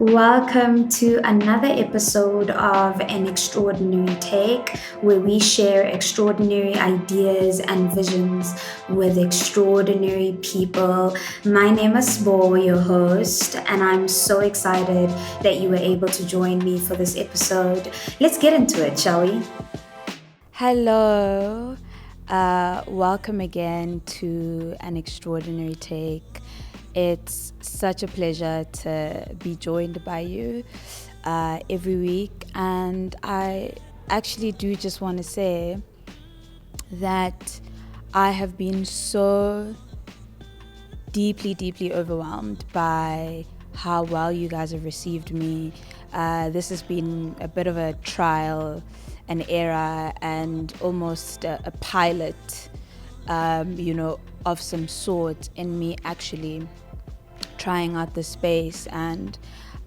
Welcome to another episode of An Extraordinary Take, where we share extraordinary ideas and visions with extraordinary people. My name is Bo, your host, and I'm so excited that you were able to join me for this episode. Let's get into it, shall we? Hello, welcome again to An Extraordinary Take. It's such a pleasure to be joined by you every week, and I actually do just want to say that I have been so deeply overwhelmed by how well you guys have received me. This has been a bit of a trial, an error, and almost a pilot, of some sort in me actually trying out the space. And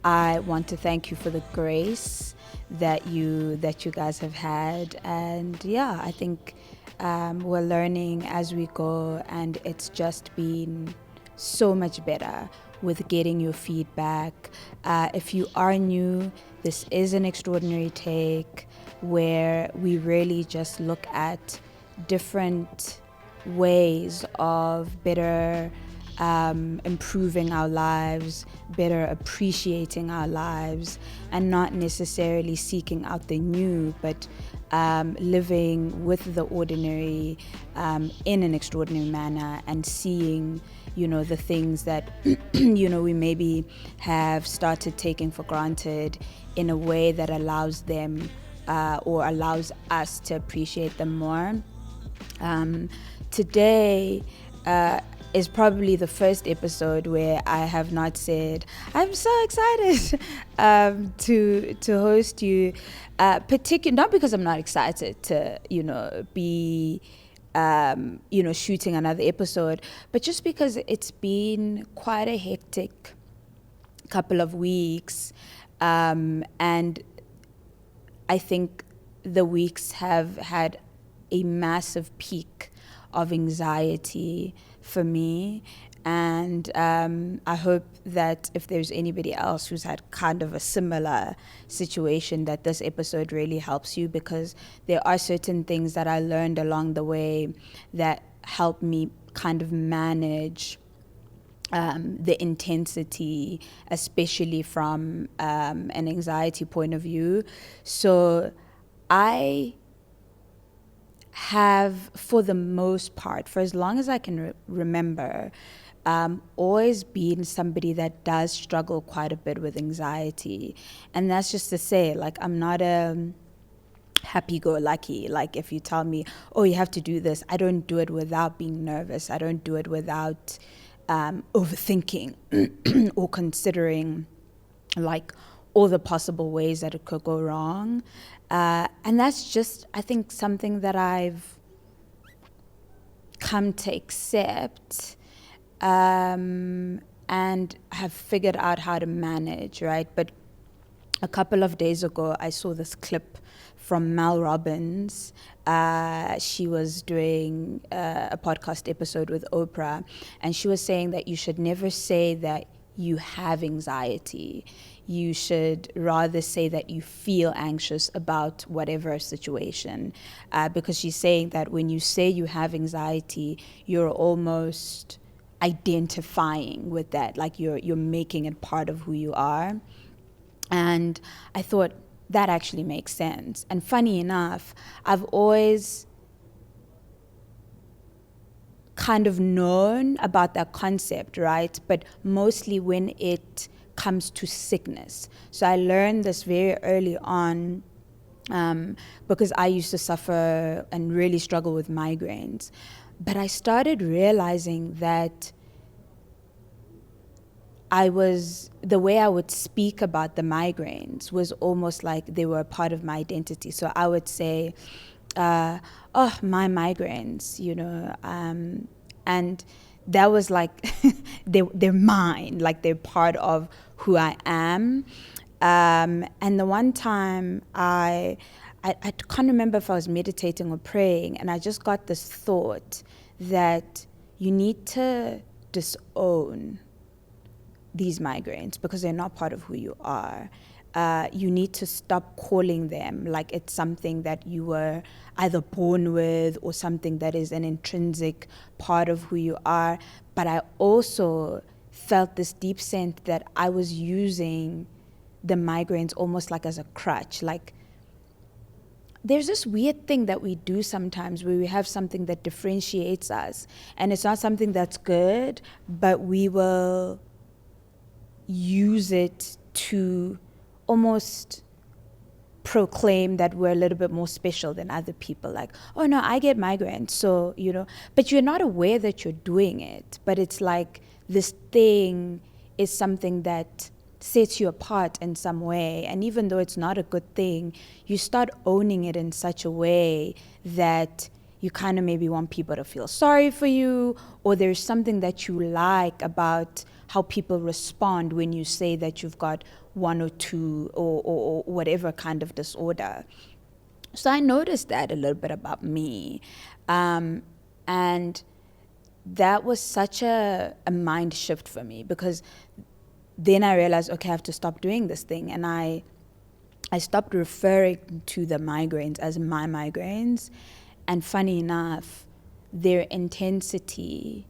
I want to thank you for the grace that you guys have had. And yeah, I think we're learning as we go, and it's just been so much better with getting your feedback. If you are new, this is an extraordinary take where we really just look at different ways of better improving our lives, better appreciating our lives, and not necessarily seeking out the new, but living with the ordinary in an extraordinary manner, and seeing, the things that, we maybe have started taking for granted in a way that allows them or allows us to appreciate them more. Today is probably the first episode where I have not said I'm so excited to host you. Not because I'm not excited to be shooting another episode, but just because it's been quite a hectic couple of weeks, and I think the weeks have had a massive peak of anxiety for me. And I hope that if there's anybody else who's had kind of a similar situation, that this episode really helps you, because there are certain things that I learned along the way that help me kind of manage the intensity, especially from an anxiety point of view. So I have, for the most part, for as long as I can remember, always been somebody that does struggle quite a bit with anxiety. And that's just to say, like, I'm not a happy-go-lucky. Like, if you tell me, oh, you have to do this, I don't do it without being nervous. I don't do it without overthinking or considering, like, all the possible ways that it could go wrong. And that's just, I think, something that I've come to accept and have figured out how to manage, right? But a couple of days ago, I saw this clip from Mel Robbins. She was doing a podcast episode with Oprah, and she was saying that you should never say that you have anxiety. You should rather say that you feel anxious about whatever situation, because she's saying that when you say you have anxiety, you're almost identifying with that, like you're making it part of who you are. And I thought that actually makes sense. And funny enough, I've always kind of known about that concept, right? But mostly when it comes to sickness. So I learned this very early on, because I used to suffer and really struggle with migraines. But I started realizing that the way I would speak about the migraines was almost like they were a part of my identity. So I would say, oh, my migraines, and that was like, they're mine, like they're part of who I am. And the one time I can't remember if I was meditating or praying, and I just got this thought that you need to disown these migraines because they're not part of who you are. You need to stop calling them like it's something that you were either born with or something that is an intrinsic part of who you are. But I also felt this deep sense that I was using the migraines almost like as a crutch. Like, there's this weird thing that we do sometimes where we have something that differentiates us, and it's not something that's good, but we will use it to almost proclaim that we're a little bit more special than other people. Like, oh no, I get migraines, so, but you're not aware that you're doing it. But it's like this thing is something that sets you apart in some way. And even though it's not a good thing, you start owning it in such a way that you kind of maybe want people to feel sorry for you, or there's something that you like about how people respond when you say that you've got one or two or whatever kind of disorder. So I noticed that a little bit about me. And that was such a mind shift for me, because then I realized, okay, I have to stop doing this thing. And I stopped referring to the migraines as my migraines. And funny enough, their intensity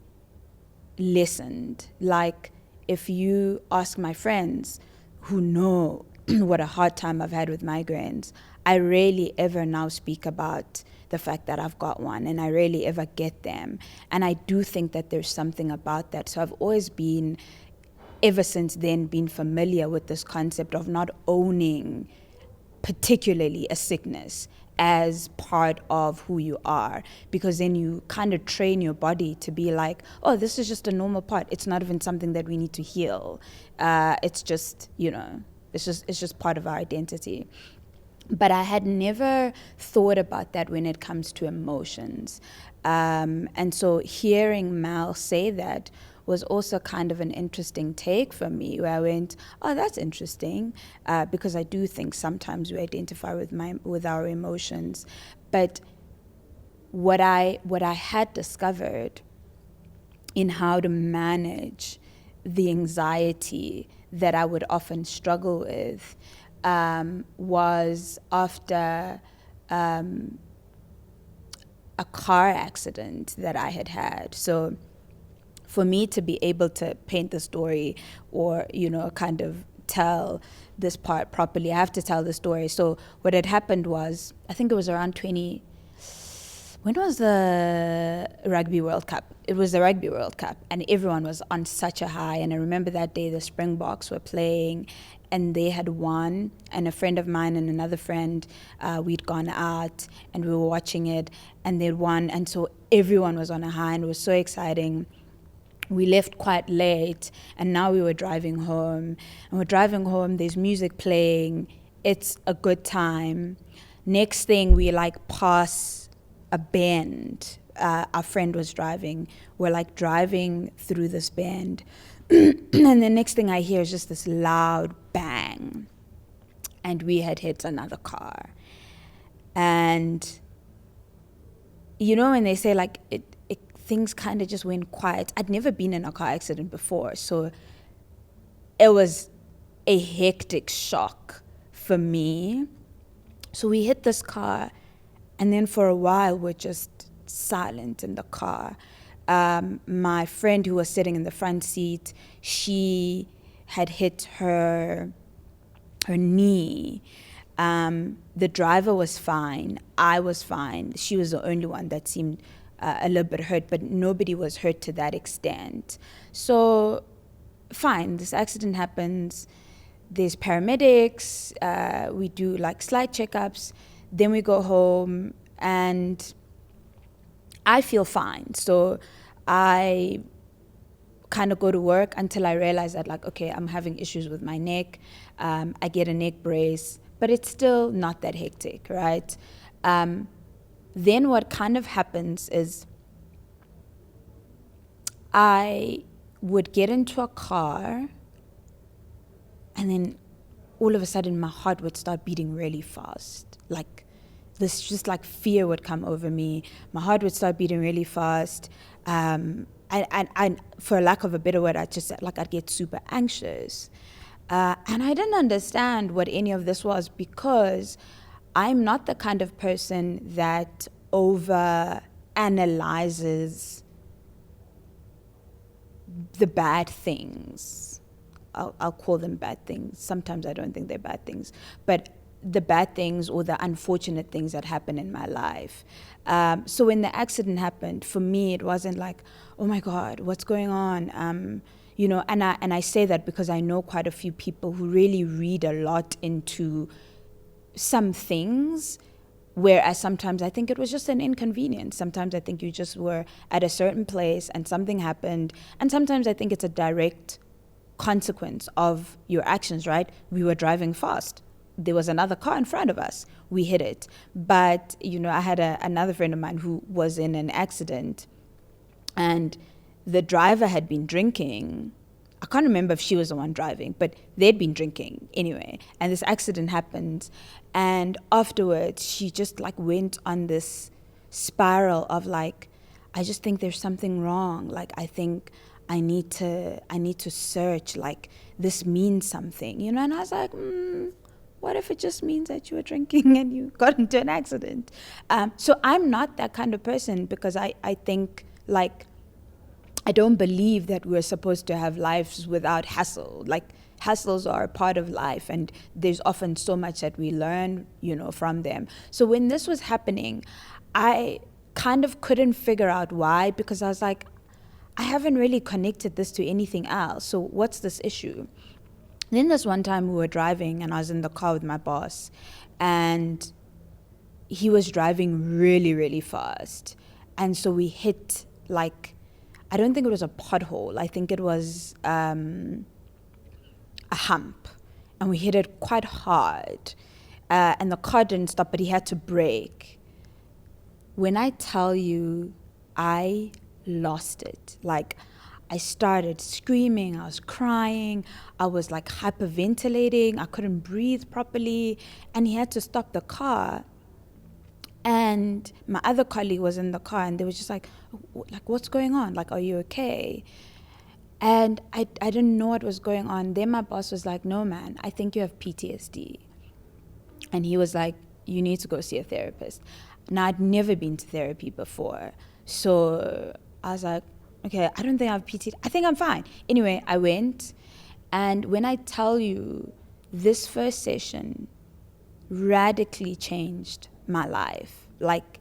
lessened. Like, if you ask my friends who know what a hard time I've had with migraines, I rarely ever now speak about the fact that I've got one, and I rarely ever get them. And I do think that there's something about that. So I've always been, ever since then, been familiar with this concept of not owning particularly a sickness as part of who you are, because then you kind of train your body to be like, oh, this is just a normal part. It's not even something that we need to heal. It's just, it's just part of our identity. But I had never thought about that when it comes to emotions. And so hearing Mal say that was also kind of an interesting take for me, where I went, oh, that's interesting, because I do think sometimes we identify with our emotions. But what I had discovered in how to manage the anxiety that I would often struggle with was after a car accident that I had. So for me to be able to paint the story, or, kind of tell this part properly, I have to tell the story. So what had happened was, I think it was around when was the Rugby World Cup? It was the Rugby World Cup, and everyone was on such a high. And I remember that day the Springboks were playing, and they had won. And a friend of mine and another friend, we'd gone out, and we were watching it, and they'd won. And so everyone was on a high, and it was so exciting. We left quite late, and now we were driving home. And we're driving home, there's music playing. It's a good time. Next thing, we pass a bend. Our friend was driving. We're driving through this bend. And the next thing I hear is just this loud bang. And we had hit another car. And, when they say things kind of just went quiet. I'd never been in a car accident before, so it was a hectic shock for me. So we hit this car, and then for a while we're just silent in the car. My friend who was sitting in the front seat, she had hit her knee. The driver was fine. I was fine. She was the only one that seemed a little bit hurt, but nobody was hurt to that extent. So fine, this accident happens. There's paramedics. We do slight checkups. Then we go home, and I feel fine. So I kind of go to work until I realize that okay, I'm having issues with my neck. I get a neck brace, but it's still not that hectic, right? Then what kind of happens is I would get into a car, and then all of a sudden my heart would start beating really fast. This just fear would come over me. My heart would start beating really fast. and for lack of a better word, I just said, like, I'd get super anxious. And I didn't understand what any of this was, because I'm not the kind of person that over analyzes the bad things. I'll call them bad things. Sometimes I don't think they're bad things, but the bad things or the unfortunate things that happen in my life. So when the accident happened, for me, it wasn't like, oh my God, what's going on? And I say that because I know quite a few people who really read a lot into some things, whereas sometimes I think it was just an inconvenience. Sometimes I think you just were at a certain place and something happened, and sometimes I think it's a direct consequence of your actions, right? We were driving fast. There was another car in front of us. We hit it. But, I had another friend of mine who was in an accident, and the driver had been drinking. I can't remember if she was the one driving, but they'd been drinking anyway. And this accident happened. And afterwards, she just like went on this spiral of like, I just think there's something wrong. Like, I think I need to search, like, this means something, And I was like, what if it just means that you were drinking and you got into an accident? So I'm not that kind of person, because I think, like, I don't believe that we're supposed to have lives without hassle. Like, hassles are a part of life, and there's often so much that we learn, from them. So when this was happening, I kind of couldn't figure out why, because I was like, I haven't really connected this to anything else. So what's this issue? Then this one time we were driving, and I was in the car with my boss, and he was driving really, really fast. And so we hit, like, I don't think it was a pothole. I think it was a hump. And we hit it quite hard. And the car didn't stop, but he had to brake. When I tell you, I lost it. Like, I started screaming, I was crying, I was like hyperventilating, I couldn't breathe properly, and he had to stop the car. And my other colleague was in the car, and they were just like, what's going on? Like, are you okay? And I didn't know what was going on. Then my boss was like, no, man, I think you have PTSD. And he was like, you need to go see a therapist. Now, I'd never been to therapy before. So I was like, okay, I don't think I have PTSD. I think I'm fine. Anyway, I went. And when I tell you, this first session radically changed my life. Like,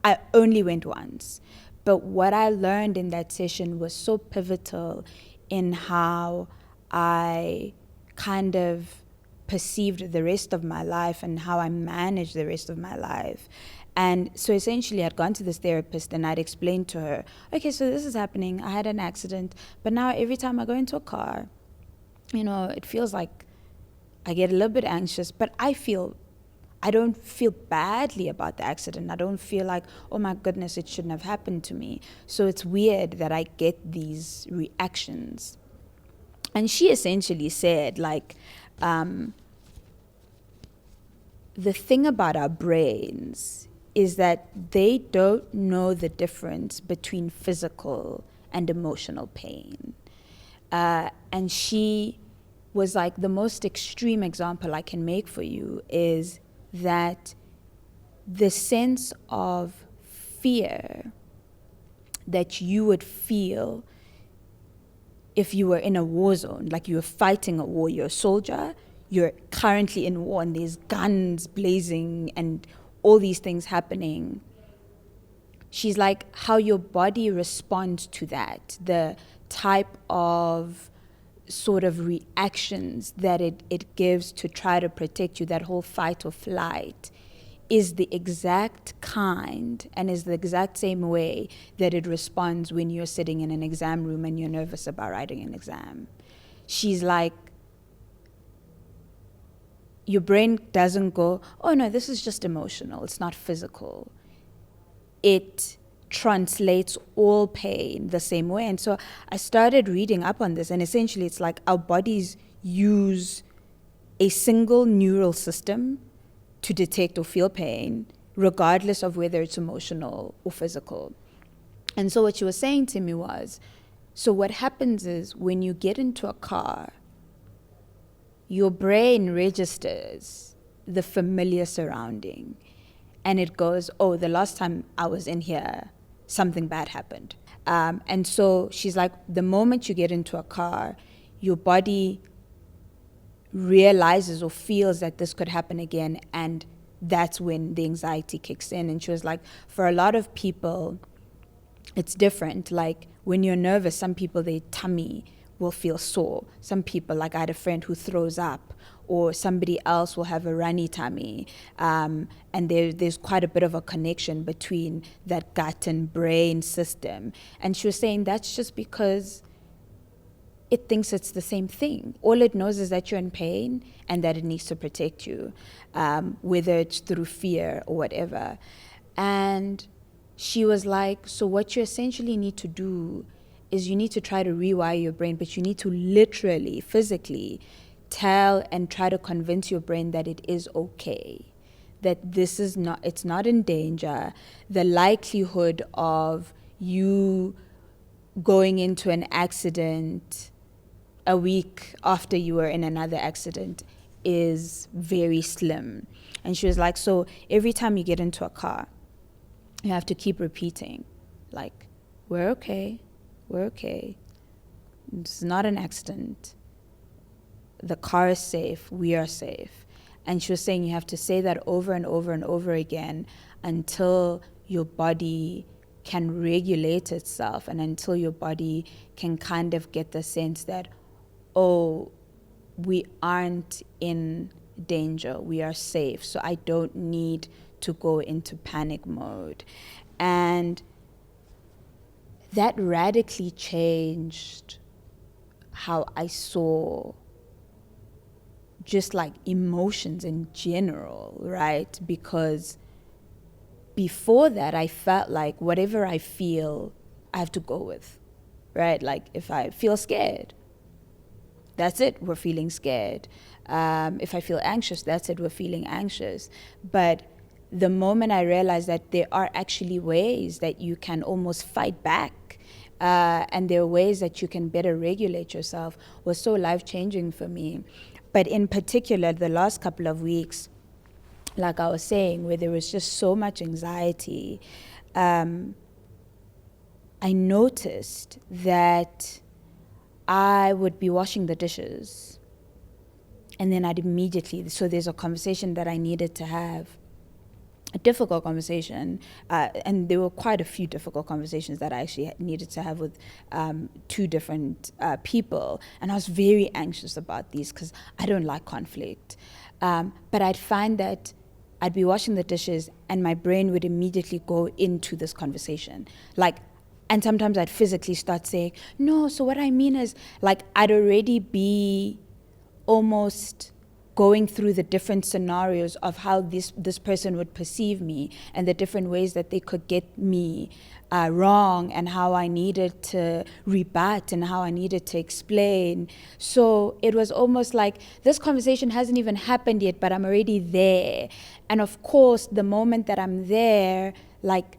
I only went once. But what I learned in that session was so pivotal in how I kind of perceived the rest of my life and how I managed the rest of my life. And so essentially I'd gone to this therapist and I'd explained to her, okay, so this is happening. I had an accident, but now every time I go into a car, it feels like I get a little bit anxious, but I don't feel badly about the accident. I don't feel like, oh my goodness, it shouldn't have happened to me. So it's weird that I get these reactions. And she essentially said, like, the thing about our brains is that they don't know the difference between physical and emotional pain. And she was like, the most extreme example I can make for you is that the sense of fear that you would feel if you were in a war zone, like you were fighting a war, you're a soldier, you're currently in war and there's guns blazing and all these things happening. She's like, how your body responds to that, the type of sort of reactions that it gives to try to protect you, that whole fight or flight, is the exact kind and is the exact same way that it responds when you're sitting in an exam room and you're nervous about writing an exam. She's like, your brain doesn't go, oh no, this is just emotional, it's not physical. It translates all pain the same way. And so I started reading up on this, and essentially it's like our bodies use a single neural system to detect or feel pain, regardless of whether it's emotional or physical. And so what she was saying to me was, so what happens is when you get into a car, your brain registers the familiar surrounding, and it goes, oh, the last time I was in here, something bad happened. And so she's like, the moment you get into a car, your body realizes or feels that this could happen again, and that's when the anxiety kicks in. And she was like, for a lot of people, it's different. Like when you're nervous, some people, their tummy will feel sore. Some people, like I had a friend who throws up, or somebody else will have a runny tummy. And there's quite a bit of a connection between that gut and brain system. And she was saying that's just because it thinks it's the same thing. All it knows is that you're in pain and that it needs to protect you, whether it's through fear or whatever. And she was like, so what you essentially need to do is you need to try to rewire your brain, but you need to literally, physically tell and try to convince your brain that it is okay, that this is not, it's not in danger. The likelihood of you going into an accident a week after you were in another accident is very slim. And she was like, so every time you get into a car, you have to keep repeating, like, we're okay, we're okay. It's not an accident. The car is safe, we are safe. And she was saying you have to say that over and over and over again until your body can regulate itself, and until your body can kind of get the sense that, oh, we aren't in danger, we are safe, so I don't need to go into panic mode. And that radically changed how I saw just like emotions in general, right? Because before that, I felt like whatever I feel, I have to go with, right? Like if I feel scared, that's it, we're feeling scared. If I feel anxious, that's it, we're feeling anxious. But the moment I realized that there are actually ways that you can almost fight back, and there are ways that you can better regulate yourself, was so life-changing for me. But in particular, the last couple of weeks, like I was saying, where there was just so much anxiety, I noticed that I would be washing the dishes, and then I'd immediately, so there's a conversation that I needed to have, a difficult conversation, and there were quite a few difficult conversations that I actually needed to have with two different people, and I was very anxious about these because I don't like conflict. But I'd find that I'd be washing the dishes and my brain would immediately go into this conversation. And sometimes I'd physically start saying, no, so what I mean is, like, I'd already be almost going through the different scenarios of how this person would perceive me and the different ways that they could get me wrong, and how I needed to rebut and how I needed to explain. So it was almost like this conversation hasn't even happened yet, but I'm already there. And of course, the moment that I'm there, like,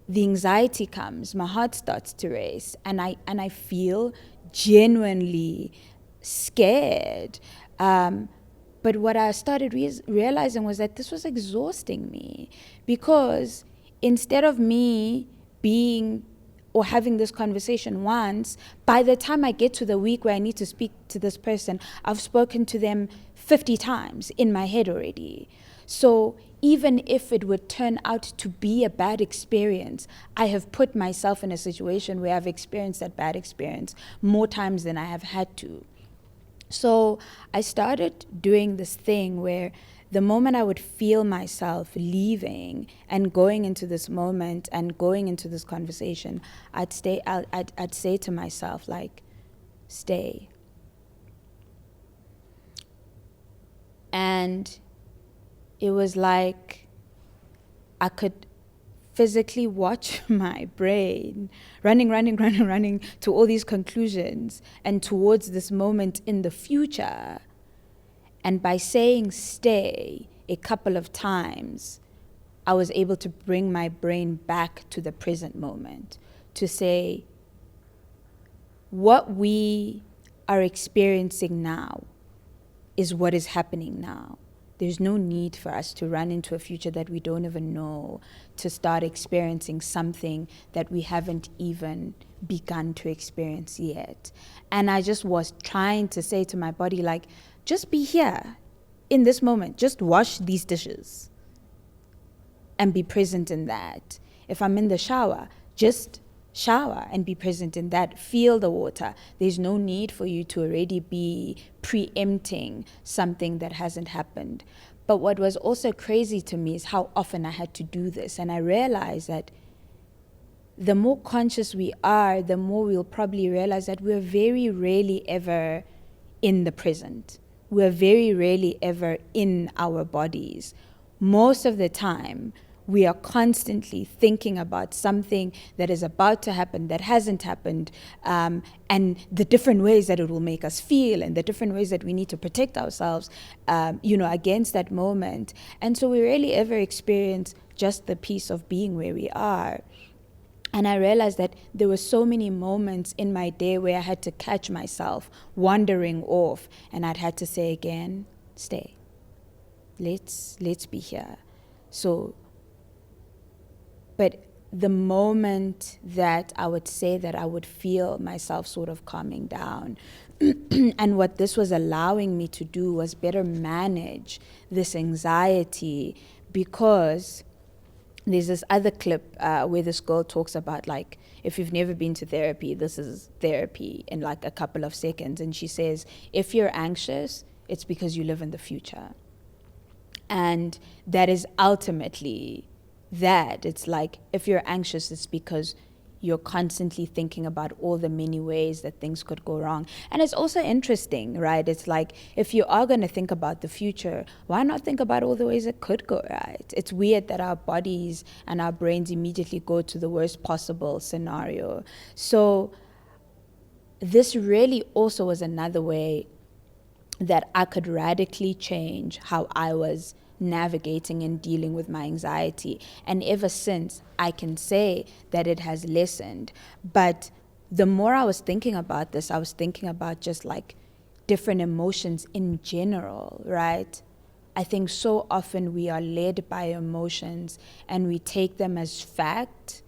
the anxiety comes, my heart starts to race, and I feel genuinely scared. But what I started realizing was that this was exhausting me, because instead of me being or having this conversation once, by the time I get to the week where I need to speak to this person, I've spoken to them 50 times in my head already. So even if it would turn out to be a bad experience, I have put myself in a situation where I've experienced that bad experience more times than I have had to. So I started doing this thing where the moment I would feel myself leaving and going into this moment and going into this conversation, I'd say to myself, like, stay. And it was like I could physically watch my brain running to all these conclusions and towards this moment in the future. And by saying stay a couple of times, I was able to bring my brain back to the present moment, to say, what we are experiencing now is what is happening now. There's no need for us to run into a future that we don't even know, to start experiencing something that we haven't even begun to experience yet. And I just was trying to say to my body, like, just be here in this moment. Just wash these dishes and be present in that. If I'm in the shower, just shower and be present in that. Feel the water. There's no need for you to already be preempting something that hasn't happened. But what was also crazy to me is how often I had to do this. And I realized that the more conscious we are, the more we'll probably realize that we're very rarely ever in the present. We're very rarely ever in our bodies. Most of the time, we are constantly thinking about something that is about to happen, that hasn't happened, and the different ways that it will make us feel, and the different ways that we need to protect ourselves, against that moment. And so we rarely ever experience just the peace of being where we are. And I realized that there were so many moments in my day where I had to catch myself wandering off, and I'd had to say again, stay. Let's be here. So, but the moment that I would say that I would feel myself sort of calming down, and what this was allowing me to do was better manage this anxiety, because there's this other clip where this girl talks about, like, if you've never been to therapy, this is therapy in like a couple of seconds. And she says, if you're anxious, it's because you live in the future. And that is ultimately that. It's like, if you're anxious, it's because you're constantly thinking about all the many ways that things could go wrong. And it's also interesting, right? It's like, if you are going to think about the future, why not think about all the ways it could go right? It's weird that our bodies and our brains immediately go to the worst possible scenario. So this really also was another way that I could radically change how I was navigating and dealing with my anxiety. And ever since, I can say that it has lessened. But the more I was thinking about this, I was thinking about just like different emotions in general, right? I think so often we are led by emotions and we take them as fact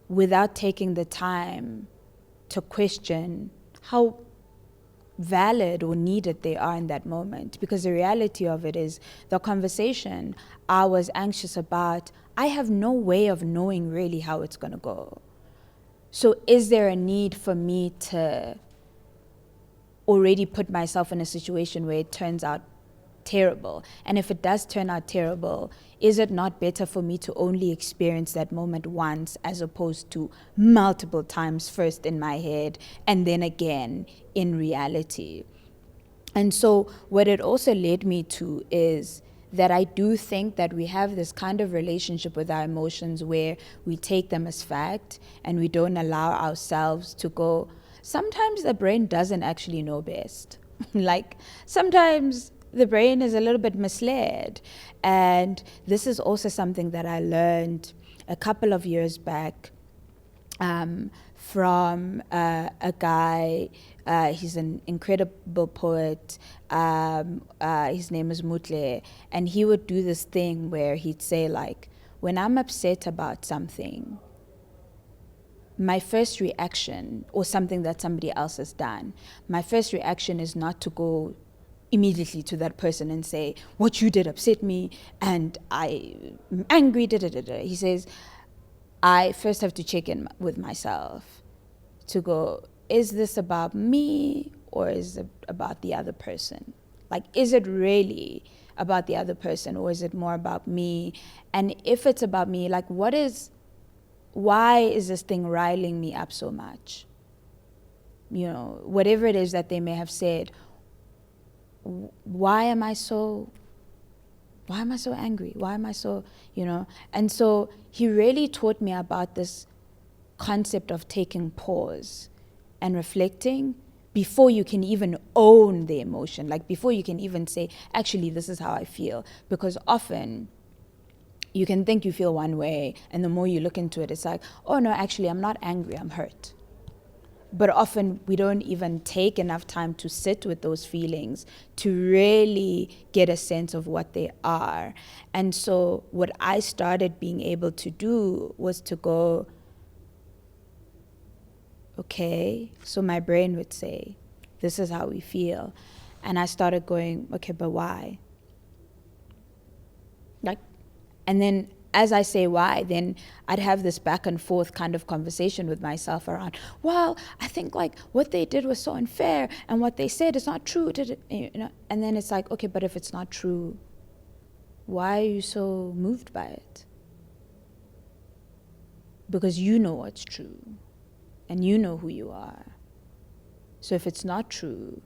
without taking the time to question how valid or needed they are in that moment. Because the reality of it is, the conversation I was anxious about, I have no way of knowing really how it's going to go. So is there a need for me to already put myself in a situation where it turns out terrible? And if it does turn out terrible, is it not better for me to only experience that moment once, as opposed to multiple times, first in my head and then again in reality? And so what it also led me to is that I do think that we have this kind of relationship with our emotions where we take them as fact and we don't allow ourselves to go, sometimes the brain doesn't actually know best. Like, sometimes the brain is a little bit misled. And this is also something that I learned a couple of years back from a guy. He's an incredible poet. His name is Mutle. And he would do this thing where he'd say, like, when I'm upset about something, my first reaction, or something that somebody else has done, my first reaction is not to go immediately to that person and say, what you did upset me and I'm angry, da da da da. He says, I first have to check in with myself to go, is this about me or is it about the other person? Like, is it really about the other person or is it more about me? And if it's about me, like, why is this thing riling me up so much? You know, whatever it is that they may have said, why am I so angry? Why am I so, And so he really taught me about this concept of taking pause and reflecting before you can even own the emotion, like before you can even say, actually, this is how I feel. Because often you can think you feel one way, and the more you look into it, it's like, oh no, actually, I'm not angry, I'm hurt. But often we don't even take enough time to sit with those feelings to really get a sense of what they are. And so what I started being able to do was to go, okay, so my brain would say, this is how we feel. And I started going, okay, but why? Like, and then as I say why, then I'd have this back and forth kind of conversation with myself around, well, I think like what they did was so unfair and what they said is not true. You know? And then it's like, okay, but if it's not true, why are you so moved by it? Because you know what's true and you know who you are. So if it's not true,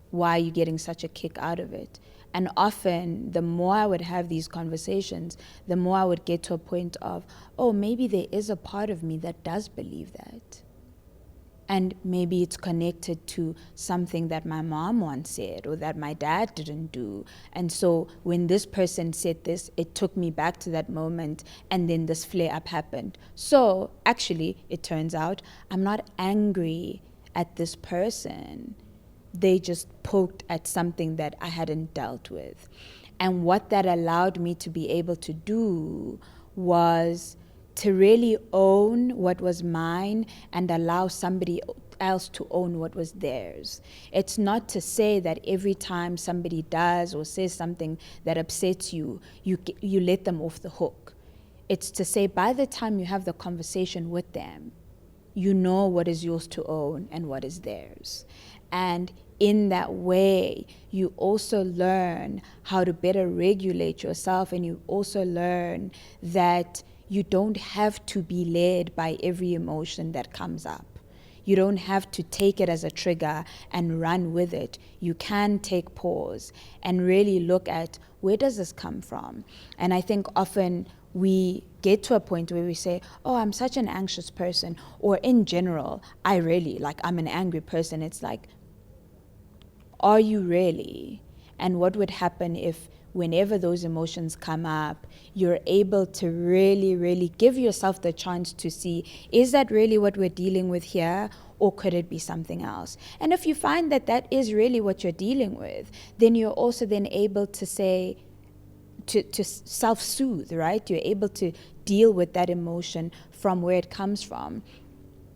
why are you getting such a kick out of it? And often, the more I would have these conversations, the more I would get to a point of, oh, maybe there is a part of me that does believe that. And maybe it's connected to something that my mom once said or that my dad didn't do. And so when this person said this, it took me back to that moment, and then this flare up happened. So actually, it turns out, I'm not angry at this person. They just poked at something that I hadn't dealt with. And what that allowed me to be able to do was to really own what was mine and allow somebody else to own what was theirs. It's not to say that every time somebody does or says something that upsets you, you let them off the hook. It's to say by the time you have the conversation with them, you know what is yours to own and what is theirs. And in that way, you also learn how to better regulate yourself, and you also learn that you don't have to be led by every emotion that comes up. You don't have to take it as a trigger and run with it. You can take pause and really look at, where does this come from? And I think often we get to a point where we say, oh, I'm such an anxious person, or in general, I'm an angry person. It's like, are you really? And what would happen if whenever those emotions come up, you're able to really, really give yourself the chance to see, is that really what we're dealing with here? Or could it be something else? And if you find that that is really what you're dealing with, then you're also then able to say, to self-soothe, right? You're able to deal with that emotion from where it comes from.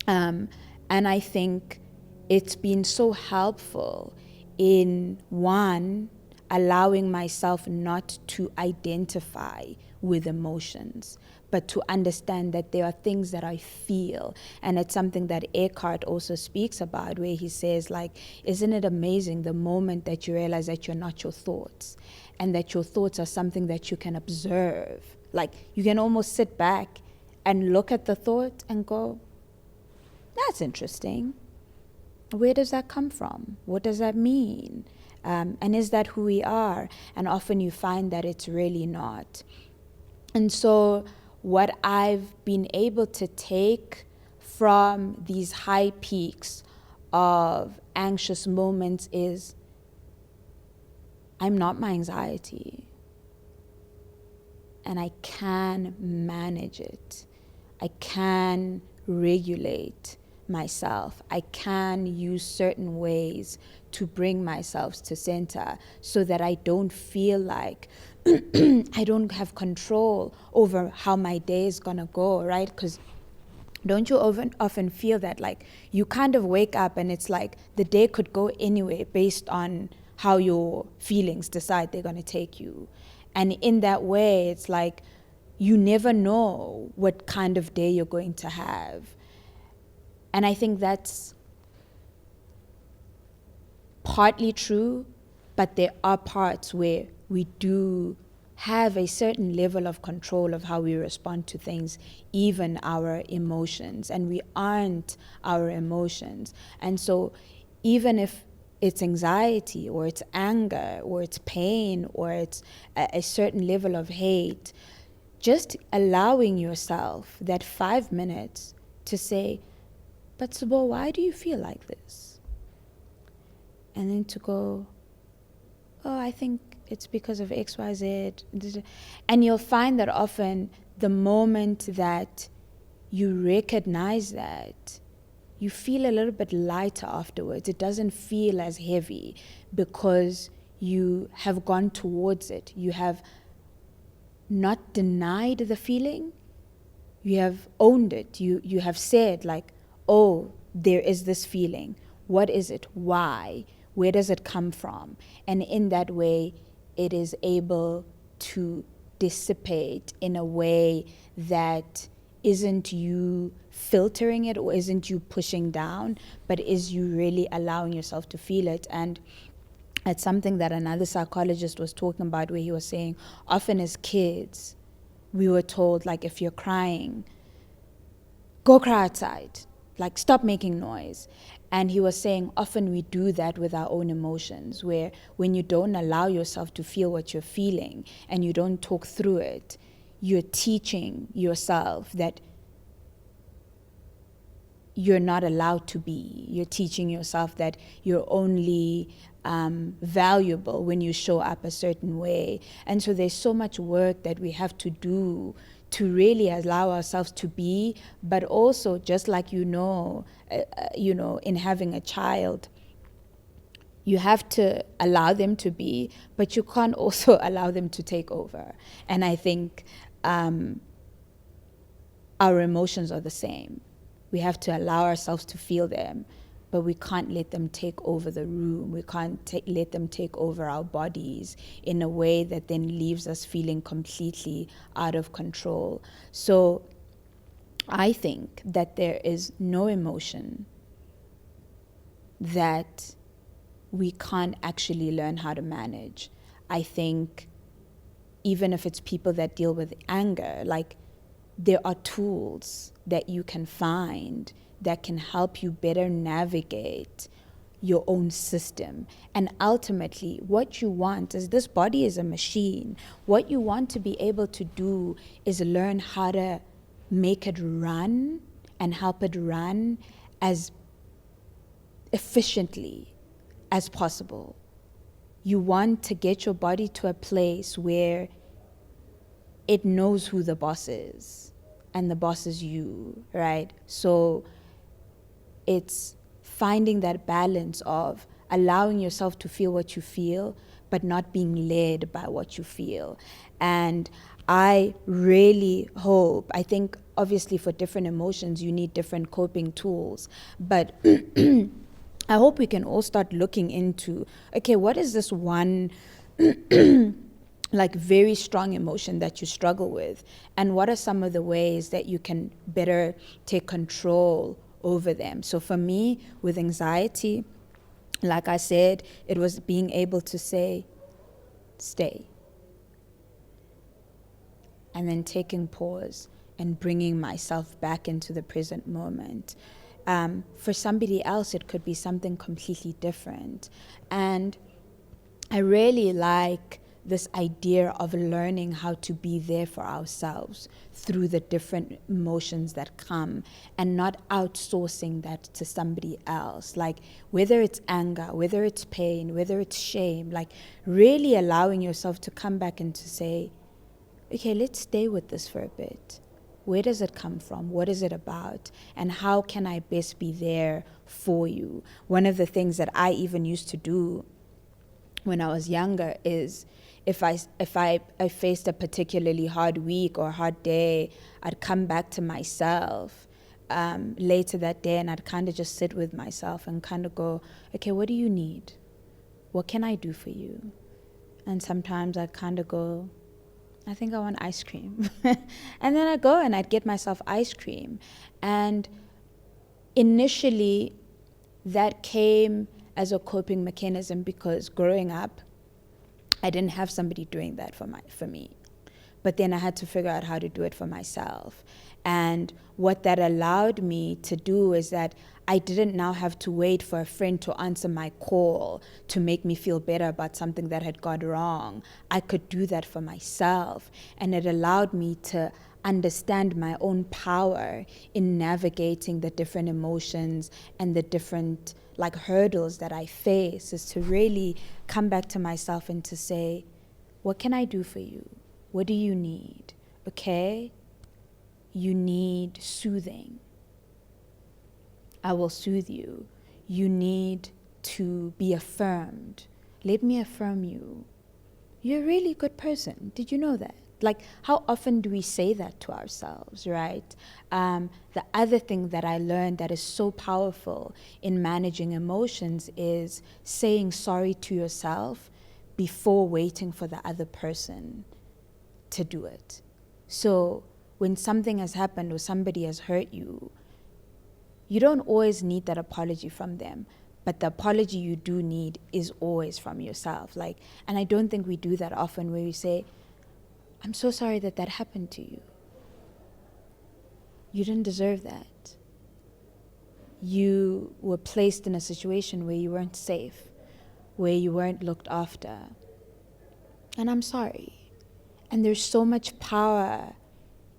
And I think it's been so helpful in, one, allowing myself not to identify with emotions, but to understand that there are things that I feel. And it's something that Eckhart also speaks about, where he says, like, isn't it amazing the moment that you realize that you're not your thoughts, and that your thoughts are something that you can observe. Like, you can almost sit back and look at the thought and go, that's interesting. Where does that come from? What does that mean? And is that who we are? And often you find that it's really not. And so what I've been able to take from these high peaks of anxious moments is, I'm not my anxiety. And I can manage it. I can regulate myself. I can use certain ways to bring myself to center so that I don't feel like I don't have control over how my day is gonna go, right? Because don't you often feel that, like, you kind of wake up and it's like the day could go anyway based on how your feelings decide they're gonna take you. And in that way, it's like you never know what kind of day you're going to have. And I think that's partly true, but there are parts where we do have a certain level of control of how we respond to things, even our emotions, and we aren't our emotions. And so even if it's anxiety or it's anger or it's pain or it's a certain level of hate, just allowing yourself that 5 minutes to say, but Subo, why do you feel like this? And then to go, oh, I think it's because of XYZ. And you'll find that often the moment that you recognize that, you feel a little bit lighter afterwards. It doesn't feel as heavy because you have gone towards it. You have not denied the feeling. You have owned it. You have said, like, oh, there is this feeling. What is it? Why? Where does it come from? And in that way, it is able to dissipate in a way that isn't you filtering it or isn't you pushing down, but is you really allowing yourself to feel it. And it's something that another psychologist was talking about, where he was saying often as kids we were told, like, if you're crying, go cry outside, like, stop making noise. And he was saying often we do that with our own emotions, where when you don't allow yourself to feel what you're feeling and you don't talk through it, you're teaching yourself that you're not allowed to be. You're teaching yourself that you're only valuable when you show up a certain way. And so there's so much work that we have to do to really allow ourselves to be, but also, just like in having a child, you have to allow them to be, but you can't also allow them to take over. And I think our emotions are the same. We have to allow ourselves to feel them, but we can't let them take over the room. We can't let them take over our bodies in a way that then leaves us feeling completely out of control. So I think that there is no emotion that we can't actually learn how to manage. I think even if it's people that deal with anger, like, there are tools that you can find that can help you better navigate your own system. And ultimately, what you want is, this body is a machine. What you want to be able to do is learn how to make it run and help it run as efficiently as possible. You want to get your body to a place where it knows who the boss is, and the boss is you, right? So it's finding that balance of allowing yourself to feel what you feel, but not being led by what you feel. And I really hope, I think obviously for different emotions, you need different coping tools, but I hope we can all start looking into, okay, what is this one like very strong emotion that you struggle with, and what are some of the ways that you can better take control over them? So for me, with anxiety, like I said, it was being able to say, stay, and then taking pause and bringing myself back into the present moment. For somebody else, it could be something completely different. And I really like this idea of learning how to be there for ourselves through the different emotions that come, and not outsourcing that to somebody else. Like, whether it's anger, whether it's pain, whether it's shame, like, really allowing yourself to come back and to say, okay, let's stay with this for a bit. Where does it come from? What is it about? And how can I best be there for you? One of the things that I even used to do when I was younger is, if I faced a particularly hard week or hard day, I'd come back to myself later that day, and I'd kind of just sit with myself and kind of go, okay, what do you need? What can I do for you? And sometimes I'd kind of go, I think I want ice cream. And then I'd go and I'd get myself ice cream. And initially, that came as a coping mechanism, because growing up, I didn't have somebody doing that for me. But then I had to figure out how to do it for myself. And what that allowed me to do is that I didn't now have to wait for a friend to answer my call to make me feel better about something that had gone wrong. I could do that for myself. And it allowed me to understand my own power in navigating the different emotions and the different hurdles that I face, is to really come back to myself and to say, What can I do for you? What do you need? Okay? You need soothing. I will soothe you. You need to be affirmed. Let me affirm you. You're a really good person. Did you know that? Like, how often do we say that to ourselves, right? The other thing that I learned that is so powerful in managing emotions is saying sorry to yourself before waiting for the other person to do it. So when something has happened or somebody has hurt you, you don't always need that apology from them. But the apology you do need is always from yourself. And I don't think we do that often, where we say, I'm so sorry that that happened to you. You didn't deserve that. You were placed in a situation where you weren't safe, where you weren't looked after. And I'm sorry. And there's so much power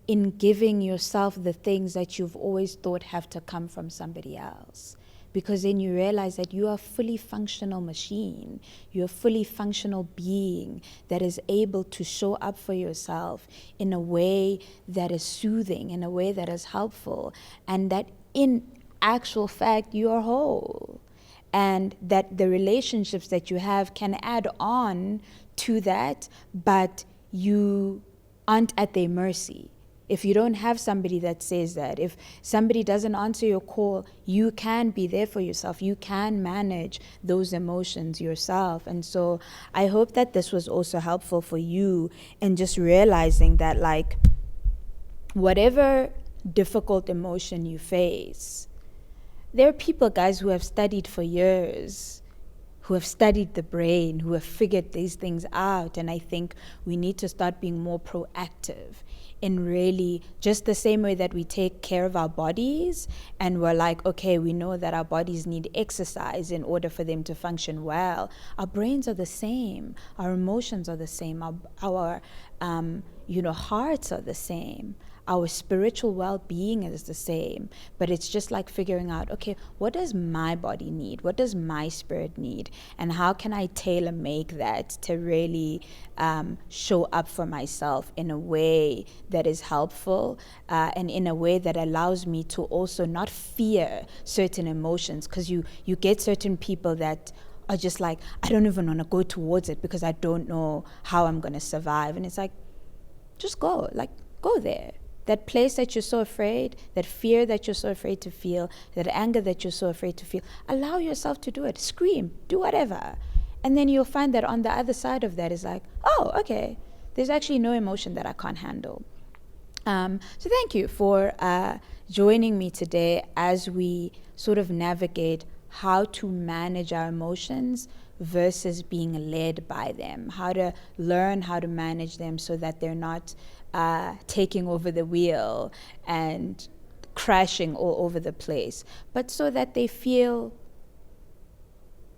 in giving yourself the things that you've always thought have to come from somebody else. Because then you realize that you are a fully functional machine. You're a fully functional being that is able to show up for yourself in a way that is soothing, in a way that is helpful, and that in actual fact you are whole. And that the relationships that you have can add on to that, but you aren't at their mercy. If you don't have somebody that says that, if somebody doesn't answer your call, you can be there for yourself. You can manage those emotions yourself. And so I hope that this was also helpful for you in just realizing that, whatever difficult emotion you face, there are people, guys, who have studied for years, who have studied the brain, who have figured these things out. And I think we need to start being more proactive in really just the same way that we take care of our bodies and we're like, okay, we know that our bodies need exercise in order for them to function well. Our brains are the same. Our emotions are the same. Our hearts are the same. Our spiritual well-being is the same, but it's just like figuring out, okay, what does my body need? What does my spirit need? And how can I tailor make that to really show up for myself in a way that is helpful and in a way that allows me to also not fear certain emotions? Because you get certain people that are just like, I don't even want to go towards it because I don't know how I'm going to survive. And it's like, just go there. That place that you're so afraid, that fear that you're so afraid to feel, that anger that you're so afraid to feel, allow yourself to do it. Scream, do whatever. And then you'll find that on the other side of that is like, oh, okay, there's actually no emotion that I can't handle. So thank you for joining me today as we sort of navigate how to manage our emotions versus being led by them, how to learn how to manage them so that they're not taking over the wheel and crashing all over the place, but so that they feel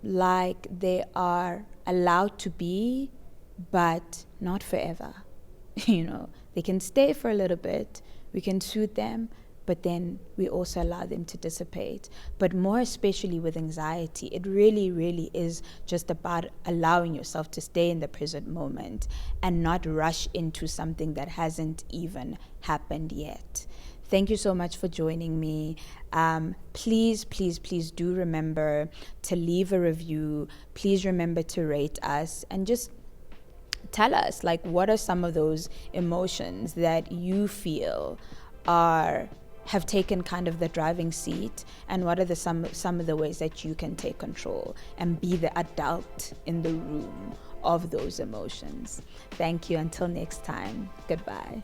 like they are allowed to be, but not forever. They can stay for a little bit, we can soothe them, but then we also allow them to dissipate. But more especially with anxiety, it really, really is just about allowing yourself to stay in the present moment and not rush into something that hasn't even happened yet. Thank you so much for joining me. Please, please, please do remember to leave a review. Please remember to rate us and just tell us, what are some of those emotions that you feel have taken kind of the driving seat, and what are some of the ways that you can take control and be the adult in the room of those emotions. Thank you. Until next time. Goodbye.